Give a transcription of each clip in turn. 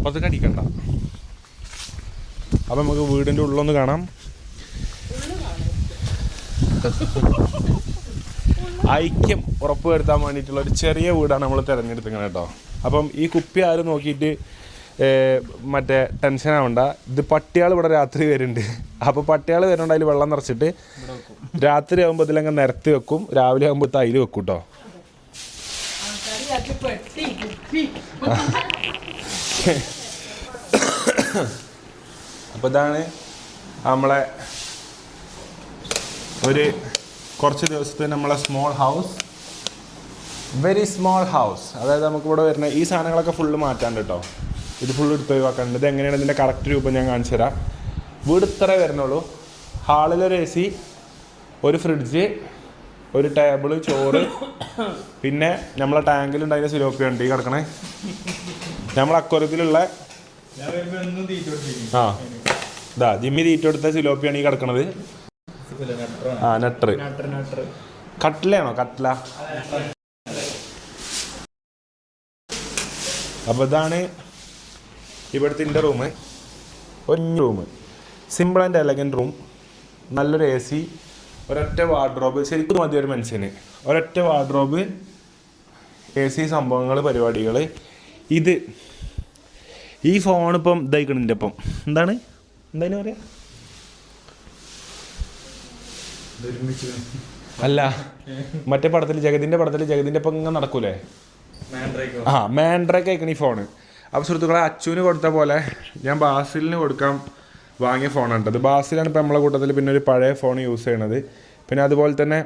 അപ്പത്തേക്ക് അടിക്കണ്ട. അപ്പം നമുക്ക് വീടിൻ്റെ ഉള്ളൊന്ന് കാണാം. ഐക്യം ഉറപ്പ് വരുത്താൻ വേണ്ടിയിട്ടുള്ള ഒരു ചെറിയ വീടാണ് നമ്മൾ തിരഞ്ഞെടുത്തിരിക്കുന്നത് കേട്ടോ. അപ്പം ഈ കുപ്പി ആരും നോക്കിയിട്ട് മറ്റേ ടെൻഷൻ ആവണ്ട. ഇത് പട്ടിയാൾ ഇവിടെ രാത്രി വരുന്നുണ്ട്. അപ്പോൾ പട്ടിയാൾ വരുന്നുണ്ട്, അതിൽ വെള്ളം നിറച്ചിട്ട് രാത്രി ആകുമ്പോൾ ഇതിലങ്ങ് നിരത്തി വെക്കും, രാവിലെ ആകുമ്പോൾ തൈര് വെക്കും കേട്ടോ. അപ്പോൾ ഇതാണ് നമ്മളെ ഒരു കുറച്ച് ദിവസത്തെ നമ്മളെ small house, very small house. അതായത് നമുക്കിവിടെ വരുന്ന ഈ സാധനങ്ങളൊക്കെ ഫുള്ള് മാറ്റാണ്ട് കേട്ടോ. ഇത് ഫുള്ള് എടുത്ത് ഒഴിവാക്കാനുണ്ട്. ഇത് എങ്ങനെയാണ് ഇതിൻ്റെ കറക്റ്റ് രൂപം ഞാൻ കാണിച്ചു തരാം. വീട് ഇത്ര വരുന്നുള്ളൂ. ഹാളിലൊരു AC, ഒരു ഫ്രിഡ്ജ്, ഒരു ടേബിള്, ചോറ്, പിന്നെ നമ്മളെ ടാങ്കിലുണ്ടായിരുന്ന സിലോപ്പി ഉണ്ട് ഈ കിടക്കണേ. നമ്മളെ അക്വറത്തിലുള്ള ഇതാ ജിമ്മി തീറ്റ എടുത്ത സിലോപ്പിയാണ് ഈ കിടക്കണത്. നട്ടർ കട്ടിലാണോ? കട്ടില. അപ്പോൾ ഇതാണ് ഇവിടുത്തെ എൻ്റെ റൂം. ഒരു room, simple and elegant room. നല്ലൊരു AC, ഒരൊറ്റ വാർഡ്രോബ്. ശരിക്കും മതി ഒരു മനുഷ്യന്. ഒരൊറ്റ വാർഡ്രോബ്, AC, സംഭവങ്ങൾ, പരിപാടികൾ. ഇത് ഈ ഫോണിപ്പം ഇതായിക്കണിൻ്റെ ഒപ്പം എന്താണ് പറയാ? അല്ല, മറ്റേ പടത്തിൽ ജഗതിൻ്റെ ഒപ്പം ഇങ്ങനെ നടക്കൂലേ? മാൻഡ്രേക്ക് അയക്കണ ഈ ഫോണ്. അപ്പോൾ സുഹൃത്തുക്കളെ, അച്ചുവിന് കൊടുത്ത പോലെ ഞാൻ ബാസിലിന് കൊടുക്കാൻ വാങ്ങിയ ഫോണാണ് കേട്ടത്. ബാസിലാണ് ഇപ്പോൾ നമ്മളെ കൂട്ടത്തിൽ പിന്നെ ഒരു പഴയ ഫോൺ യൂസ് ചെയ്യണത്. പിന്നെ അതുപോലെ തന്നെ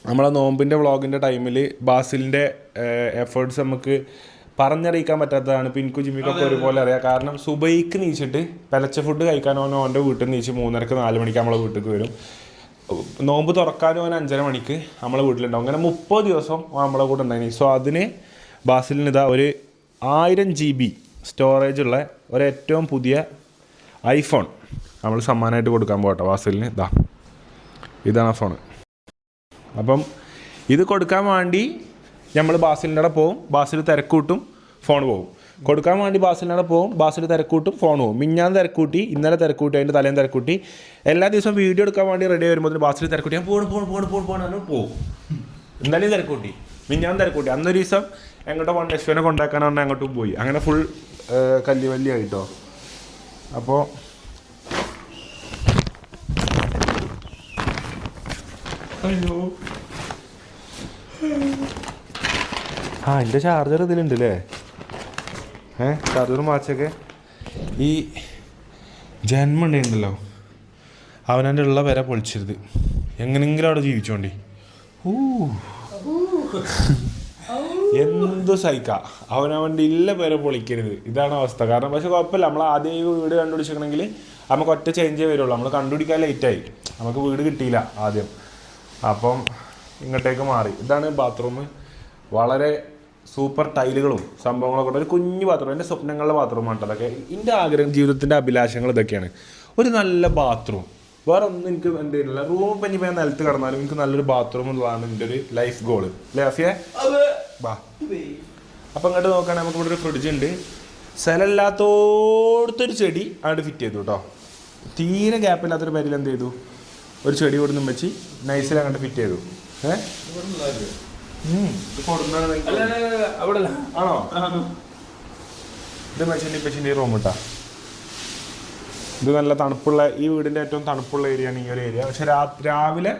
നമ്മളെ നോമ്പിൻ്റെ വ്ളോഗിൻ്റെ ടൈമിൽ ബാസിലിൻ്റെ എഫേർട്സ് നമുക്ക് പറഞ്ഞറിയിക്കാൻ പറ്റാത്തതാണ്. ഇപ്പോൾ എനിക്കും ജിമ്മിക്കൊക്കെ ഒരുപോലെ അറിയാം. കാരണം സുബൈക്ക് നീച്ചിട്ട് പെലച്ച ഫുഡ് കഴിക്കാനോ അവൻ്റെ വീട്ടിൽ നിന്ന് നീച്ച് 3:30 4 മണിക്ക് നമ്മളെ വീട്ടിലേക്ക് വരും. നോമ്പ് തുറക്കാനും അവൻ 5:30 മണിക്ക് നമ്മളെ വീട്ടിലുണ്ടാവും. അങ്ങനെ 30 ദിവസം നമ്മളെ കൂടെ ഉണ്ടായിരുന്നു. സോ അതിന് ബാസിലിന് ഇതാ ഒരു 1000 GB സ്റ്റോറേജുള്ള ഒരേറ്റവും പുതിയ ഐഫോൺ നമ്മൾ സമ്മാനമായിട്ട് കൊടുക്കാൻ പോകട്ടെ ബാസിലിന്. ഇതാണ് ഫോണ്. അപ്പം ഇത് കൊടുക്കാൻ വേണ്ടി നമ്മൾ ബാസിലിൻ്റെ അവിടെ പോവും, ബാസിൽ തിരക്കൂട്ടും, ഫോൺ പോവും. കൊടുക്കാൻ വേണ്ടി ബാസിലിൻ്റെ അവിടെ പോവും, ബാസിൽ തിരക്കൂട്ടും, ഫോൺ പോവും. മിഞ്ഞാന്ന് തിരക്കൂട്ടി, ഇന്നലെ തിരക്കൂട്ടി, അതിൻ്റെ തലേന്ന് തിരക്കൂട്ടി. എല്ലാ ദിവസവും വീഡിയോ എടുക്കാൻ വേണ്ടി റെഡി വരുമ്പോൾ ബാസിൽ തിരക്കൂട്ടി ഞാൻ പോവും. ഇന്നലെയും തിരക്കൂട്ടി, മിഞ്ഞാന്ന് തിരക്കൂട്ടി. അന്നൊരു ദിവസം എങ്ങോട്ടോ യശ്വനെ കൊണ്ടാക്കാനാണ് അങ്ങോട്ടും പോയി. അങ്ങനെ ഫുൾ കല്ല് ആയിട്ടോ. അപ്പോൾ അയ്യോ എൻ്റെ ചാർജർ ഇതിലുണ്ട് അല്ലേ? ചാർജറും വാച്ചൊക്കെ. ഈ ജന്മ ഉണ്ടല്ലോ, അവനൻ്റെ ഉള്ള വരെ പൊളിച്ചിരുത്. എങ്ങനെങ്കിലും അവിടെ ജീവിച്ചോണ്ടി. എന്തു സഹിക്ക, അവനവൻ്റെ ഇല്ല പേരെ പൊളിക്കരുത്. ഇതാണ് അവസ്ഥ. കാരണം പക്ഷെ കുഴപ്പമില്ല, നമ്മൾ ആദ്യം ഈ വീട് കണ്ടുപിടിച്ചിരിക്കണമെങ്കിൽ നമുക്ക് ഒറ്റ ചേഞ്ചേ വരുള്ളൂ. നമ്മൾ കണ്ടുപിടിക്കാൻ ലേറ്റായി, നമുക്ക് വീട് കിട്ടിയില്ല ആദ്യം. അപ്പം ഇങ്ങോട്ടേക്ക് മാറി. ഇതാണ് ബാത്റൂം. വളരെ സൂപ്പർ ടൈലുകളും സംഭവങ്ങളൊക്കെ ഒരു കുഞ്ഞു ബാത്റൂം. എൻ്റെ സ്വപ്നങ്ങളുടെ ബാത്റൂമാണ് അതൊക്കെ. എൻ്റെ ആഗ്രഹം, ജീവിതത്തിൻ്റെ അഭിലാഷങ്ങൾ ഇതൊക്കെയാണ്. ഒരു നല്ല ബാത്റൂം, വേറെ ഒന്നും എനിക്ക് എൻ്റെ ഇല്ല. റൂം ഇപ്പം ഇനി ഞാൻ നിലത്ത് കിടന്നാലും എനിക്ക് നല്ലൊരു ബാത്റൂം എന്നുള്ളതാണ് എൻ്റെ ഒരു ലൈഫ് ഗോള്. അല്ലേ ആഫിയെ? ബാ. അപ്പം ഇങ്ങോട്ട് നോക്കുകയാണെങ്കിൽ നമുക്ക് ഇവിടെ ഒരു ഫ്രിഡ്ജ് ഉണ്ട്. സ്ഥലമില്ലാത്തോടത്തൊരു ചെടി അങ്ങോട്ട് ഫിറ്റ് ചെയ്തു കേട്ടോ. തീരെ ഗ്യാപ്പില്ലാത്തൊരു പേരിൽ എന്ത് ചെയ്തു, ഒരു ചെടി കൊടുന്നും വെച്ച് നൈസിൽ അങ്ങോട്ട് ഫിറ്റ് ചെയ്തു. ആണോ? ഇത് മെച്ചിൻ്റെ റൂം ഇട്ടാ. ഇത് നല്ല തണുപ്പുള്ള, ഈ വീടിൻ്റെ ഏറ്റവും തണുപ്പുള്ള ഏരിയയാണ് ഈ ഒരു ഏരിയ. പക്ഷെ രാവിലെ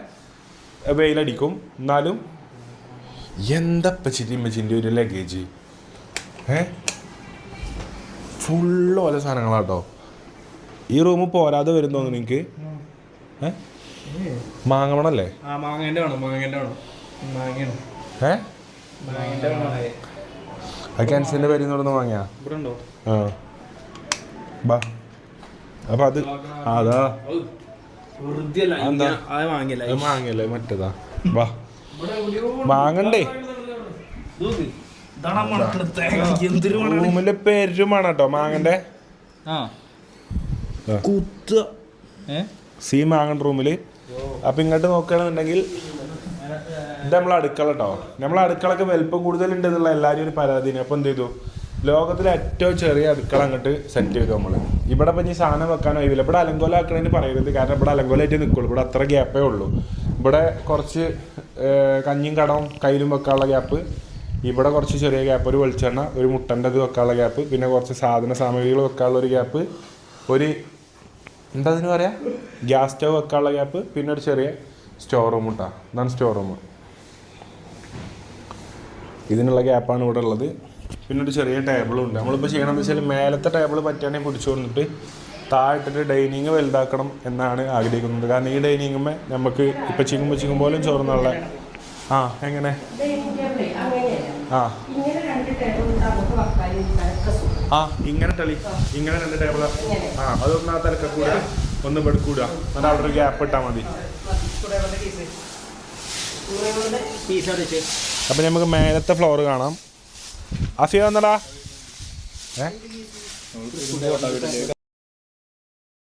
വെയിലടിക്കും. എന്നാലും മെച്ചിൻ്റെ ഒരു ലഗേജ് ഫുള്ള് ഓരോ സാധനങ്ങളാട്ടോ. ഈ റൂം പോരാതെ വരും തോന്നുന്നു എനിക്ക്. മാങ്ങമണല്ലേ? ക്യാൻസറിന്റെ പേരിൽ നിന്ന് വാങ്ങിയാ? ബാ. അപ്പൊ അത് അതാ മാങ്ങല്ലേ മറ്റേതാ. വാ, മാങ്ങണ്ടേ? റൂമിന്റെ പെരുമാണ് കേട്ടോ മാങ്ങന്റെ. സീ മാങ്ങണ്ട റൂമില്. അപ്പൊ ഇങ്ങോട്ട് നോക്കുകയാണെന്നുണ്ടെങ്കിൽ ഇത് നമ്മളെ അടുക്കള കേട്ടോ. നമ്മളെ അടുക്കളൊക്കെ വലിപ്പം കൂടുതലുണ്ട് എന്നുള്ള എല്ലാവരും ഒരു പരാതിന്. അപ്പോൾ എന്ത് ചെയ്തു, ലോകത്തിലെ ഏറ്റവും ചെറിയ അടുക്കള അങ്ങോട്ട് സെറ്റ് ചെയ്തു നമ്മൾ. ഇവിടെ ഇപ്പം ഇനി സാധനം വെക്കാൻ കഴിയില്ല. ഇവിടെ അലങ്കോല ആക്കണേന്ന് പറയരുത്, കാരണം ഇവിടെ അലങ്കോലായിട്ട് നിൽക്കുള്ളൂ. ഇവിടെ അത്ര ഗ്യാപ്പേ ഉള്ളൂ. ഇവിടെ കുറച്ച് കഞ്ഞിയും കടവും കയ്യിലും വെക്കാനുള്ള ഗ്യാപ്പ്, ഇവിടെ കുറച്ച് ചെറിയ ഗ്യാപ്പ്, ഒരു വെളിച്ചെണ്ണ, ഒരു മുട്ടൻ്റെ ഇത് വെക്കാനുള്ള ഗ്യാപ്പ്, പിന്നെ കുറച്ച് സാധന സാമഗ്രികൾ വെക്കാനുള്ള ഒരു ഗ്യാപ്പ്, ഒരു എന്താ അതിന് പറയാ ഗ്യാസ് സ്റ്റവ് വെക്കാനുള്ള ഗ്യാപ്പ്, പിന്നെ ഒരു ചെറിയ സ്റ്റോർ റൂം ഇട്ടാ. ഇതാണ് സ്റ്റോർ റൂം. ഇതിനുള്ള ഗ്യാപ്പാണ് ഇവിടെ ഉള്ളത്. പിന്നെ ഒരു ചെറിയ ടേബിളും ഉണ്ട്. നമ്മളിപ്പോൾ ചെയ്യണമെന്ന് വെച്ചാൽ മേലത്തെ ടേബിൾ പറ്റുകയാണെങ്കിൽ പിടിച്ചു വന്നിട്ട് താഴെട്ടിട്ട് ഡൈനിങ് വലുതാക്കണം എന്നാണ് ആഗ്രഹിക്കുന്നത്. കാരണം ഈ ഡൈനിങ്ങുമ്മേ നമുക്ക് ഇപ്പം ചിങ്ങും പോലും ചോറുന്നുള്ള എങ്ങനെ ഇങ്ങനെ തളി ഇങ്ങനെ 2 ടേബിൾ അതൊന്ന് ആ തലക്ക കൂടുക, ഒന്ന് പെടുക്കൂടുക, എന്നിട്ട് അവിടെ ഒരു ഗ്യാപ്പ് ഇട്ടാൽ മതി. അപ്പം നമുക്ക് മേലത്തെ ഫ്ലോർ കാണാം. അഫിയ വന്നടാ